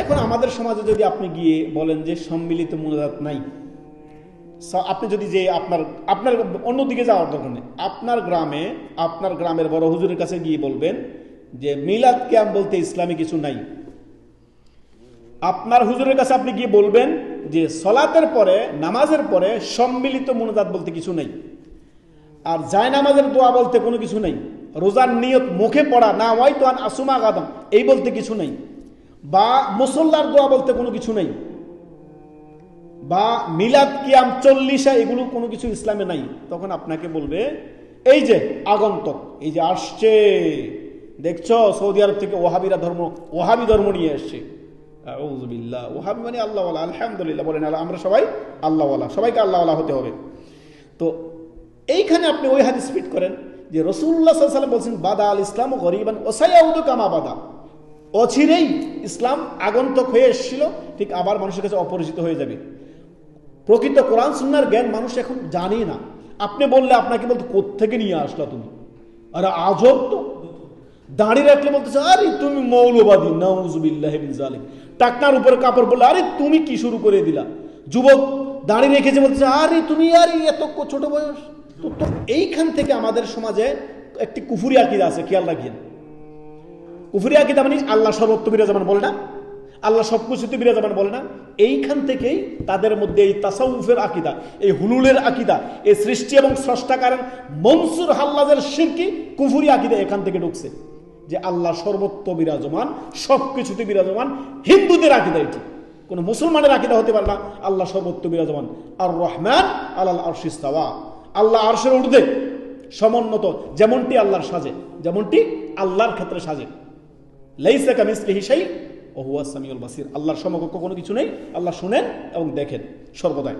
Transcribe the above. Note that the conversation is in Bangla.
এখন আমাদের সমাজে যদি আপনি গিয়ে বলেন যে সম্মিলিত মুনাজাত নাই, আপনি যদি যে আপনার আপনার অন্যদিকে যাওয়ার দরকার নেই, আপনার গ্রামের বড় হুজুরের কাছে গিয়ে বলবেন যে মিলাদ কিয়াম বলতে ইসলামে কিছু নাই। আপনার হুজুরের কাছে আপনি গিয়ে বলবেন যে সলাতের পরে, নামাজের পরে সম্মিলিত মুনাজাত বলতে কিছু নেই, আর যায় নামাজের দোয়া বলতে কোনো কিছু নেই, রোজার নিয়ত মুখে পড়া না ওয়াই তো আন আসুমা গাদাম এই বলতে কিছু নেই, বা মুসল্লার দোয়া বলতে কোনো কিছু নেই, বা মিলাদ কিয়াম 40 এগুলো কোনো কিছু ইসলামে নাই। তখন আপনাকে বলবে এই যে আগন্তক, এই যে আসছে দেখছো সৌদি আরব থেকে ওহাবি ধর্ম নিয়ে আসছে, আউযুবিল্লাহ, ওহাবি মানে আল্লাহওয়ালা। আলহামদুলিল্লাহ বলেন, আমরা সবাই আল্লাহওয়ালা, সবাইকে আল্লাহওয়ালা হতে হবে। তো এইখানে আপনি ওই হাদিস ফিট করেন যে রাসূলুল্লাহ সাল্লাল্লাহু আলাইহি ওয়াসাল্লাম বলছেন বাদা আল ইসলামু গরীবান ওয়া সায়াউদু কামা বাদা, অচিরেই ইসলাম আগন্তক হয়ে এসেছিল, ঠিক আবার মানুষের কাছে অপরিচিত হয়ে যাবে। প্রকৃত কোরআন সুন্নাহর জ্ঞান মানুষ এখন জানে না। আপনি বললে আপনাকে বলতে কোত্থেকে নিয়ে আসলা তুমি, আরে আজব তো। দাঁড়িয়ে রাখলে বলতেছে আরে তুমি মৌলবাদী, নাউযুবিল্লাহি মিন যালিক। টাকনার উপরে কাপড় বললে আরে তুমি কি শুরু করে দিলা। যুবক দাঁড়িয়ে রেখেছে বলতেছে আরে তুমি আর এত ছোট বয়স। তো এইখান থেকে আমাদের সমাজে একটি কুফরি আকীদা আছে, খেয়াল রাখিয়েন। কুফরি আকীদা মানে আল্লাহ সর্বত্র বিরাজমান বলে না, আল্লাহ সবকিছুতে বিরাজমান বলে না। এইখান থেকেই তাদের মধ্যে এই তাসাউফের আকীদা, এই হুলুলের আকীদা, এই সৃষ্টি এবং স্রষ্টাকারের মনসুর হাল্লাজের শিরকি কুফরি আকীদা এখান থেকে ঢুকছে, যে আল্লাহ সর্বত্র বিরাজমান, সবকিছুতে বিরাজমান। হিন্দুদের আকীদা এটি, কোন মুসলমানের আকীদা হতে পারে না আল্লাহ সর্বত্র বিরাজমান। আর রহমান আলাল আরশি ইস্তাওয়া, আল্লাহ আরশের ঊর্ধ্বে সমুন্নত, যেমনটি আল্লাহর সাজে, যেমনটি আল্লাহর ক্ষেত্রে সাজে। লাইসা কামিসলিহি শাই ওয়া হুয়াস সামিউল বাসির, আল্লাহর সমকক্ষ কোনো কিছু নেই, আল্লাহ শুনেন এবং দেখেন সর্বদাই।